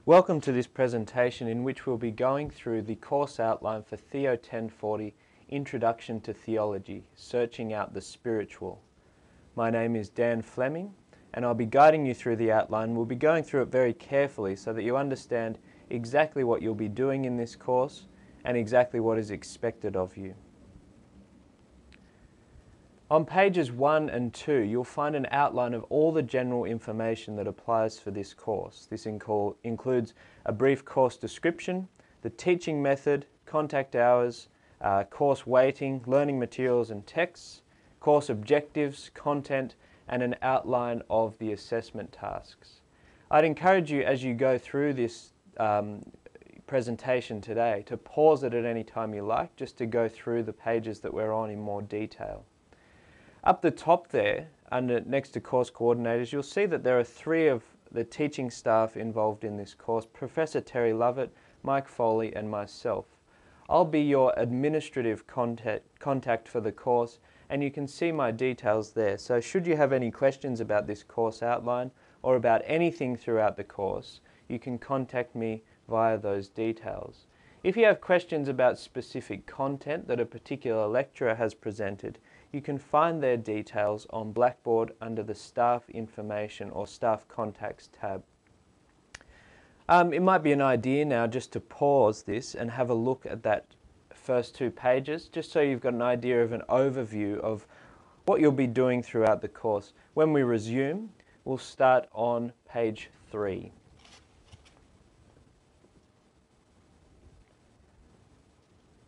Welcome to this presentation in which we'll be going through the course outline for Theo 1040, Introduction to Theology, Searching Out the Spiritual. My name is Dan Fleming and I'll be guiding you through the outline. We'll be going through it very carefully so that you understand exactly what you'll be doing in this course and exactly what is expected of you. On pages 1 and 2, you'll find an outline of all the general information that applies for this course. This includes a brief course description, the teaching method, contact hours, course weighting, learning materials and texts, course objectives, content, and an outline of the assessment tasks. I'd encourage you as you go through this presentation today to pause it at any time you like, just to go through the pages that we're on in more detail. Up the top there, next to course coordinators, you'll see that there are 3 of the teaching staff involved in this course: Professor Terry Lovett, Mike Foley, and myself. I'll be your administrative contact for the course, and you can see my details there. So should you have any questions about this course outline or about anything throughout the course, you can contact me via those details. If you have questions about specific content that a particular lecturer has presented, you can find their details on Blackboard under the Staff Information or Staff Contacts tab. It might be an idea now just to pause this and have a look at that first 2 pages, just so you've got an idea of an overview of what you'll be doing throughout the course. When we resume, we'll start on page 3.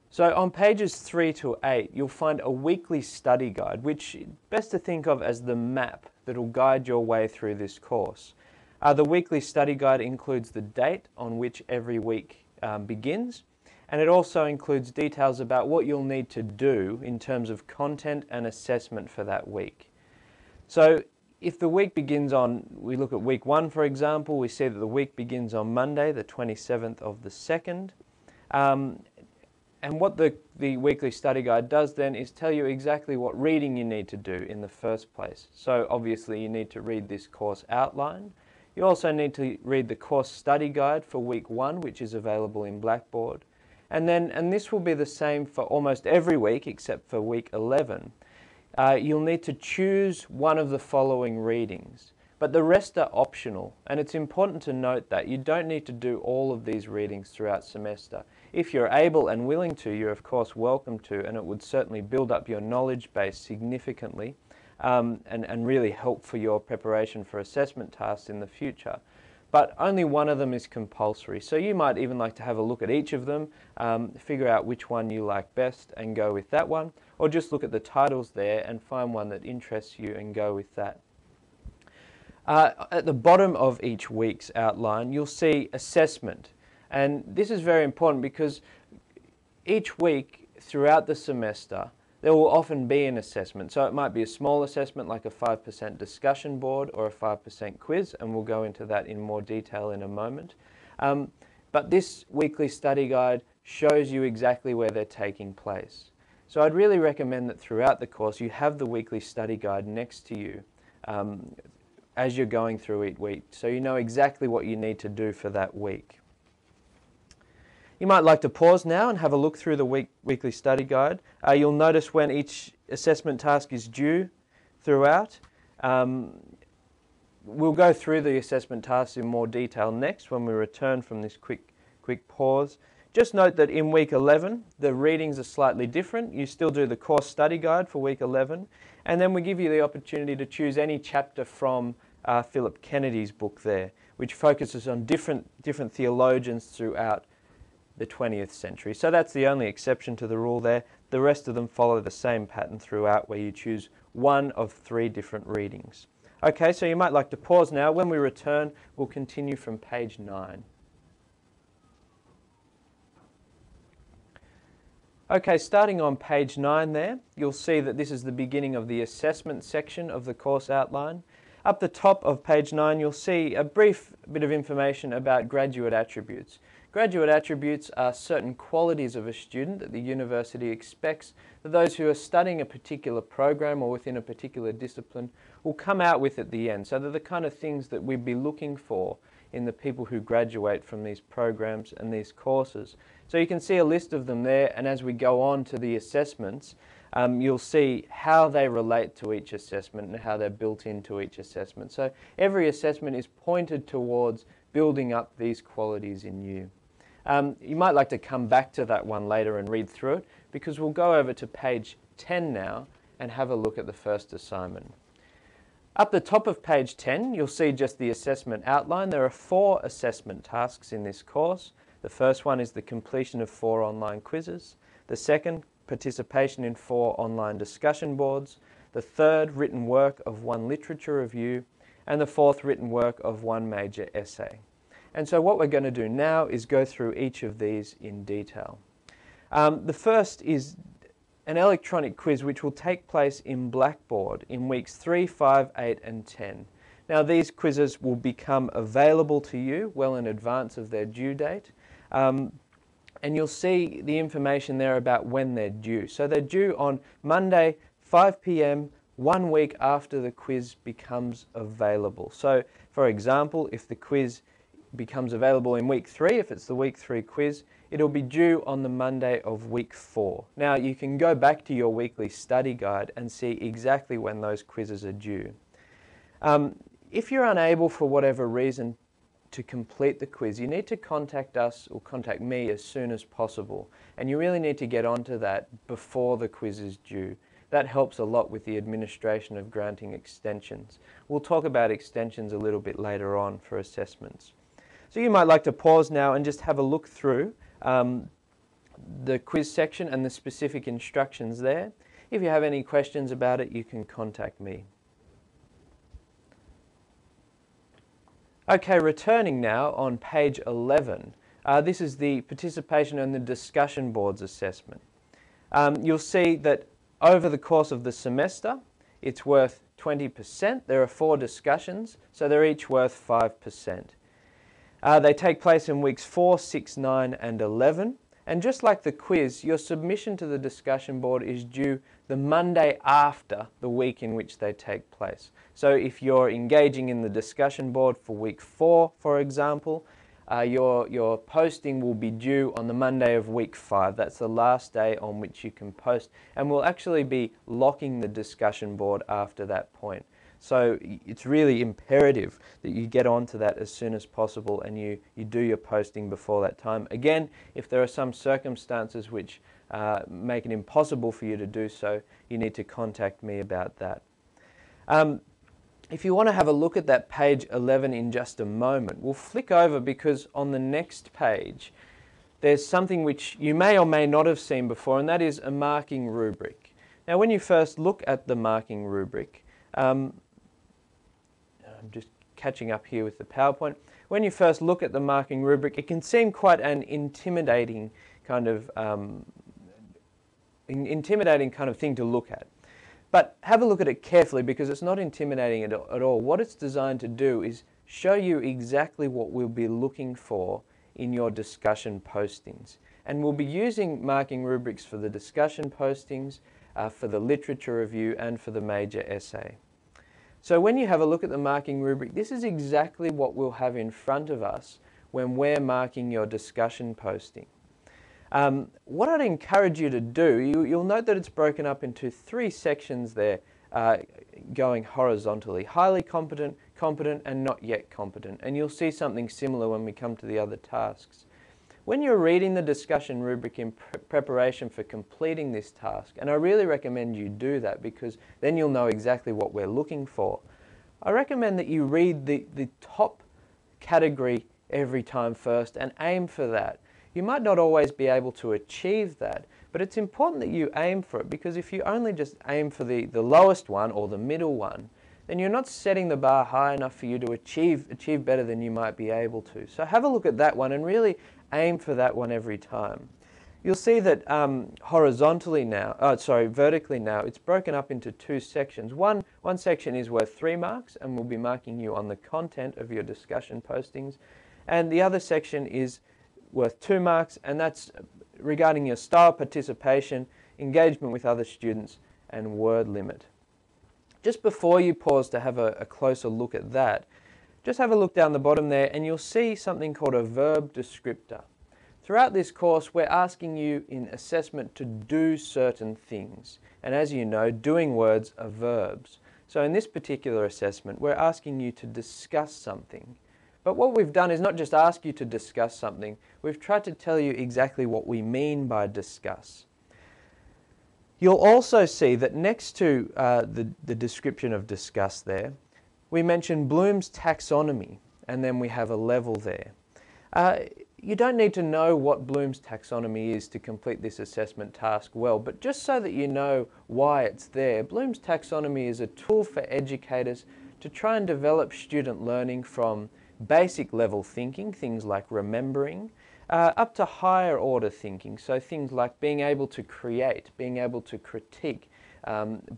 So on pages 3 to 8, you'll find a weekly study guide, which is best to think of as the map that will guide your way through this course. The weekly study guide includes the date on which every week begins, and it also includes details about what you'll need to do in terms of content and assessment for that week. So if the week begins we look at week 1 for example, we see that the week begins on Monday, the 27th of the 2nd. And what the weekly study guide does then is tell you exactly what reading you need to do in the first place. So obviously you need to read this course outline. You also need to read the course study guide for week 1, which is available in Blackboard. And this will be the same for almost every week except for week 11. You'll need to choose one of the following readings, but the rest are optional, and it's important to note that you don't need to do all of these readings throughout semester. If you're able and willing to, you're of course welcome to, and it would certainly build up your knowledge base significantly and really help for your preparation for assessment tasks in the future. But only one of them is compulsory, so you might even like to have a look at each of them, figure out which one you like best and go with that one, or just look at the titles there and find one that interests you and go with that. At the bottom of each week's outline, you'll see assessment. And this is very important because each week throughout the semester, there will often be an assessment. So it might be a small assessment like a 5% discussion board or a 5% quiz, and we'll go into that in more detail in a moment. But this weekly study guide shows you exactly where they're taking place. So I'd really recommend that throughout the course you have the weekly study guide next to you as you're going through each week, so you know exactly what you need to do for that week. You might like to pause now and have a look through the weekly study guide. You'll notice when each assessment task is due throughout. We'll go through the assessment tasks in more detail next when we return from this quick pause. Just note that in week 11, the readings are slightly different. You still do the course study guide for week 11, and then we give you the opportunity to choose any chapter from Philip Kennedy's book there, which focuses on different theologians throughout the 20th century. So that's the only exception to the rule there. The rest of them follow the same pattern throughout, where you choose one of 3 different readings. Okay, so you might like to pause now. When we return, we'll continue from page 9. Okay, starting on page 9 there, you'll see that this is the beginning of the assessment section of the course outline. Up the top of page 9, you'll see a brief bit of information about graduate attributes. Graduate attributes are certain qualities of a student that the university expects that those who are studying a particular program or within a particular discipline will come out with at the end. So they're the kind of things that we'd be looking for in the people who graduate from these programs and these courses. So you can see a list of them there, and as we go on to the assessments, you'll see how they relate to each assessment and how they're built into each assessment. So every assessment is pointed towards building up these qualities in you. You might like to come back to that one later and read through it, because we'll go over to page 10 now and have a look at the first assignment. Up the top of page 10, you'll see just the assessment outline. There are 4 assessment tasks in this course. The first one is the completion of 4 online quizzes. The second, participation in 4 online discussion boards. The third, written work of 1 literature review. And the fourth, written work of 1 major essay. And so what we're going to do now is go through each of these in detail. The first is an electronic quiz which will take place in Blackboard in weeks 3, 5, 8 and 10. Now these quizzes will become available to you well in advance of their due date, and you'll see the information there about when they're due. So they're due on Monday 5 p.m. 1 week after the quiz becomes available. So for example, if the quiz becomes available in week 3, if it's the week 3 quiz, it'll be due on the Monday of week 4. Now you can go back to your weekly study guide and see exactly when those quizzes are due. If you're unable for whatever reason to complete the quiz, you need to contact us or contact me as soon as possible, and you really need to get onto that before the quiz is due. That helps a lot with the administration of granting extensions. We'll talk about extensions a little bit later on for assessments. So you might like to pause now and just have a look through the quiz section and the specific instructions there. If you have any questions about it, you can contact me. Okay, returning now on page 11. This is the participation in the discussion boards assessment. You'll see that over the course of the semester, it's worth 20%. There are 4 discussions, so they're each worth 5%. They take place in weeks 4, 6, 9 and 11. And just like the quiz, your submission to the discussion board is due the Monday after the week in which they take place. So if you're engaging in the discussion board for week 4, for example, your posting will be due on the Monday of week 5. That's the last day on which you can post. And we'll actually be locking the discussion board after that point. So it's really imperative that you get onto that as soon as possible and you do your posting before that time. Again, if there are some circumstances which make it impossible for you to do so, you need to contact me about that. If you want to have a look at that page 11 in just a moment, we'll flick over because on the next page there's something which you may or may not have seen before, and that is a marking rubric. Now when you first look at the marking rubric, I'm just catching up here with the PowerPoint. When you first look at the marking rubric, it can seem quite an intimidating kind of thing to look at. But have a look at it carefully because it's not intimidating at all. What it's designed to do is show you exactly what we'll be looking for in your discussion postings. And we'll be using marking rubrics for the discussion postings, for the literature review and for the major essay. So when you have a look at the marking rubric, this is exactly what we'll have in front of us when we're marking your discussion posting. What I'd encourage you to do, you'll note that it's broken up into 3 sections there going horizontally: highly competent, competent and not yet competent. And you'll see something similar when we come to the other tasks. When you're reading the discussion rubric in preparation for completing this task, and I really recommend you do that because then you'll know exactly what we're looking for, I recommend that you read the top category every time first and aim for that. You might not always be able to achieve that, but it's important that you aim for it, because if you only just aim for the lowest one or the middle one, then you're not setting the bar high enough for you to achieve better than you might be able to. So have a look at that one and really aim for that one every time. You'll see that vertically now, it's broken up into 2 sections. One section is worth 3 marks and we'll be marking you on the content of your discussion postings. And the other section is worth 2 marks, and that's regarding your style, participation, engagement with other students and word limit. Just before you pause to have a closer look at that, just have a look down the bottom there and you'll see something called a verb descriptor. Throughout this course, we're asking you in assessment to do certain things. And as you know, doing words are verbs. So in this particular assessment, we're asking you to discuss something. But what we've done is not just ask you to discuss something, we've tried to tell you exactly what we mean by discuss. You'll also see that next to the description of discuss there, we mention Bloom's taxonomy, and then we have a level there. You don't need to know what Bloom's taxonomy is to complete this assessment task well, but just so that you know why it's there, Bloom's taxonomy is a tool for educators to try and develop student learning from basic level thinking, things like remembering, up to higher order thinking, so things like being able to create, being able to critique,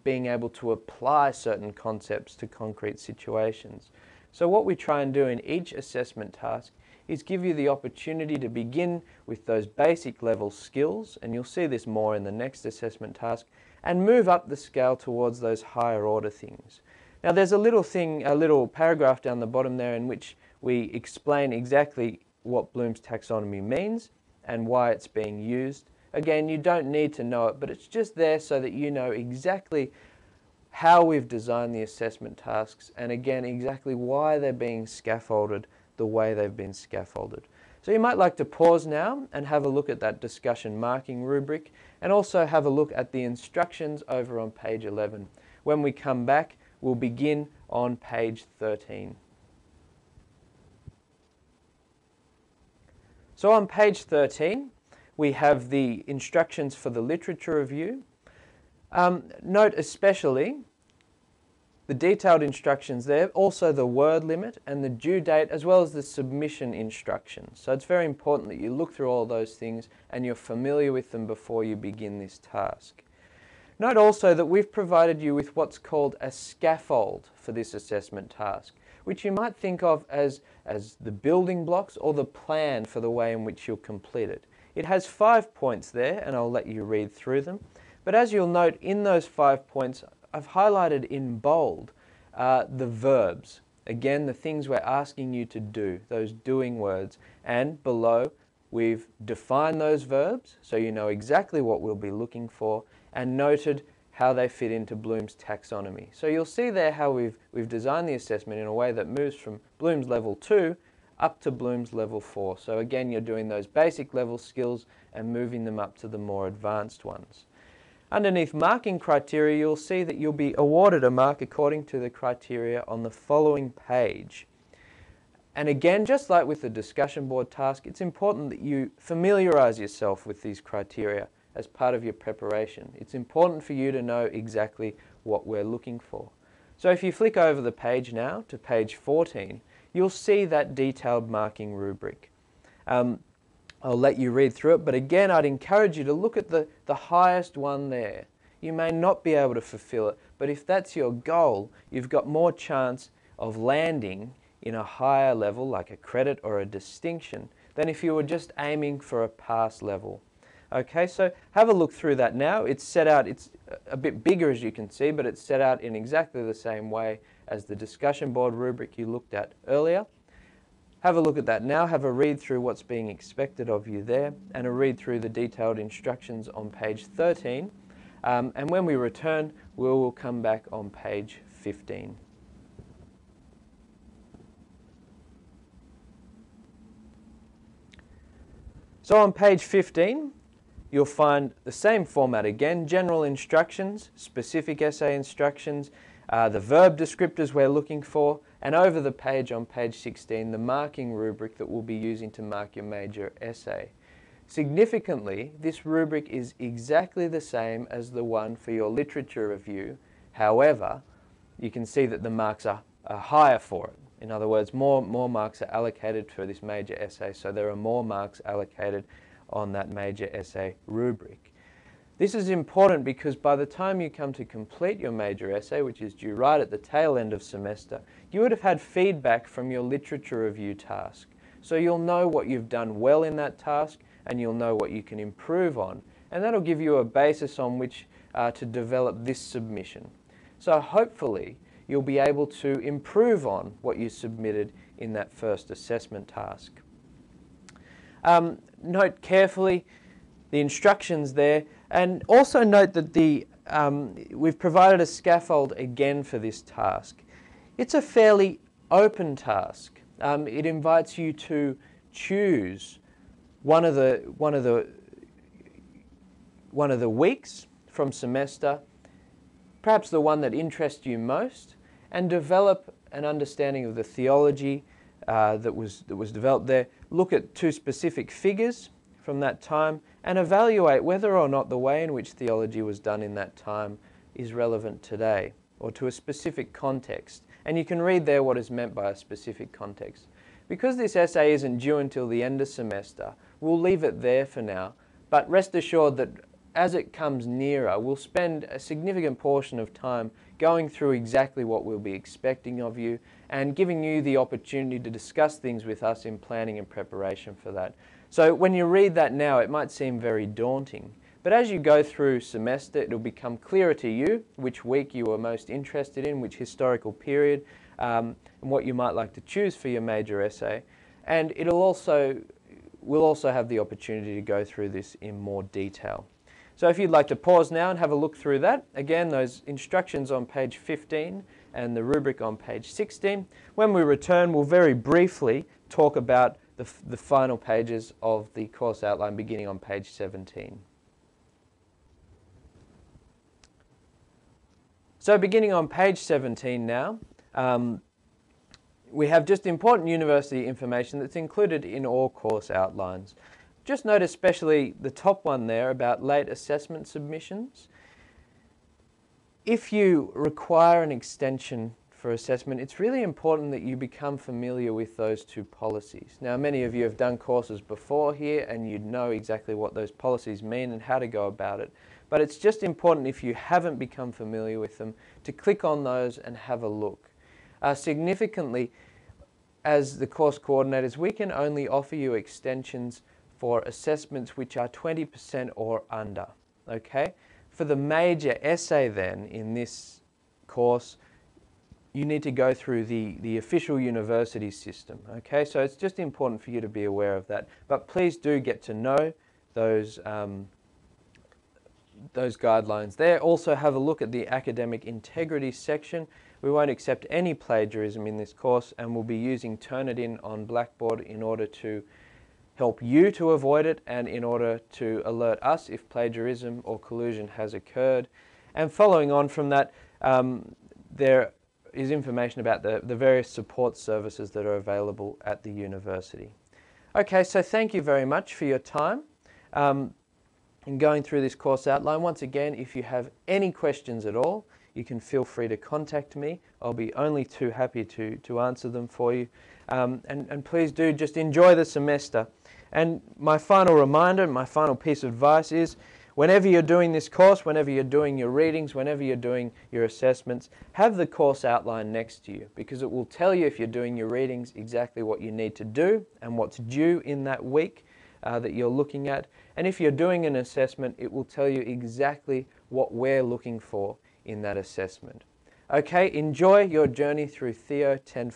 being able to apply certain concepts to concrete situations. So what we try and do in each assessment task is give you the opportunity to begin with those basic level skills, and you'll see this more in the next assessment task, and move up the scale towards those higher order things. Now there's a little paragraph down the bottom there in which we explain exactly what Bloom's taxonomy means and why it's being used. Again, you don't need to know it, but it's just there so that you know exactly how we've designed the assessment tasks, and again, exactly why they're being scaffolded the way they've been scaffolded. So you might like to pause now and have a look at that discussion marking rubric, and also have a look at the instructions over on page 11. When we come back, we'll begin on page 13. So on page 13, we have the instructions for the literature review. Note especially the detailed instructions there, also the word limit and the due date, as well as the submission instructions. So it's very important that you look through all those things and you're familiar with them before you begin this task. Note also that we've provided you with what's called a scaffold for this assessment task, which you might think of as the building blocks or the plan for the way in which you'll complete it. It has 5 points there, and I'll let you read through them. But as you'll note, in those 5 points, I've highlighted in bold the verbs. Again, the things we're asking you to do, those doing words. And below, we've defined those verbs, so you know exactly what we'll be looking for, and noted how they fit into Bloom's taxonomy. So you'll see there how we've designed the assessment in a way that moves from Bloom's level 2 up to Bloom's level 4. So again, you're doing those basic level skills and moving them up to the more advanced ones. Underneath marking criteria, you'll see that you'll be awarded a mark according to the criteria on the following page. And again, just like with the discussion board task, it's important that you familiarize yourself with these criteria as part of your preparation. It's important for you to know exactly what we're looking for. So if you flick over the page now to page 14, you'll see that detailed marking rubric. I'll let you read through it, but again, I'd encourage you to look at the highest one there. You may not be able to fulfill it, but if that's your goal, you've got more chance of landing in a higher level, like a credit or a distinction, than if you were just aiming for a pass level. Okay, so have a look through that now. It's set out, it's a bit bigger as you can see, but it's set out in exactly the same way as the discussion board rubric you looked at earlier. Have a look at that now, have a read through what's being expected of you there, and a read through the detailed instructions on page 13. And when we return, we'll come back on page 15. So on page 15, you'll find the same format again, general instructions, specific essay instructions, the verb descriptors we're looking for, and over the page on page 16, the marking rubric that we'll be using to mark your major essay. Significantly, this rubric is exactly the same as the one for your literature review. However, you can see that the marks are higher for it. In other words, more marks are allocated for this major essay, so there are more marks allocated on that major essay rubric. This is important because by the time you come to complete your major essay, which is due right at the tail end of semester, you would have had feedback from your literature review task. So you'll know what you've done well in that task, and you'll know what you can improve on. And that'll give you a basis on which to develop this submission. So hopefully you'll be able to improve on what you submitted in that first assessment task. Note carefully the instructions there, and also note that we've provided a scaffold again for this task. It's a fairly open task. It invites you to choose one of the weeks from semester, perhaps the one that interests you most, and develop an understanding of the theology that was developed there. Look at 2 specific figures from that time and evaluate whether or not the way in which theology was done in that time is relevant today or to a specific context. And you can read there what is meant by a specific context. Because this essay isn't due until the end of semester, we'll leave it there for now, but rest assured that as it comes nearer, we'll spend a significant portion of time going through exactly what we'll be expecting of you and giving you the opportunity to discuss things with us in planning and preparation for that. So when you read that now, it might seem very daunting, but as you go through semester, it'll become clearer to you which week you are most interested in, which historical period, and what you might like to choose for your major essay. And we'll also have the opportunity to go through this in more detail. So if you'd like to pause now and have a look through that, again, those instructions on page 15 and the rubric on page 16. When we return, we'll very briefly talk about the final pages of the course outline beginning on page 17. So beginning on page 17 now, we have just important university information that's included in all course outlines. Just note especially the top one there about late assessment submissions. If you require an extension for assessment, it's really important that you become familiar with those 2 policies. Now, many of you have done courses before here and you know exactly what those policies mean and how to go about it. But it's just important, if you haven't become familiar with them, to click on those and have a look. Significantly, as the course coordinators, we can only offer you extensions for assessments which are 20% or under. Okay? For the major essay then in this course, you need to go through the official university system. Okay? So it's just important for you to be aware of that. But please do get to know those guidelines there. Also have a look at the academic integrity section. We won't accept any plagiarism in this course, and we'll be using Turnitin on Blackboard in order to help you to avoid it and in order to alert us if plagiarism or collusion has occurred. And following on from that, there is information about the various support services that are available at the university. Okay, so thank you very much for your time in going through this course outline. Once again, if you have any questions at all, you can feel free to contact me. I'll be only too happy to answer them for you. And please do just enjoy the semester. And my final reminder, my final piece of advice is, whenever you're doing this course, whenever you're doing your readings, whenever you're doing your assessments, have the course outline next to you, because it will tell you, if you're doing your readings, exactly what you need to do and what's due in that week that you're looking at. And if you're doing an assessment, it will tell you exactly what we're looking for in that assessment. Okay, enjoy your journey through Theo 10.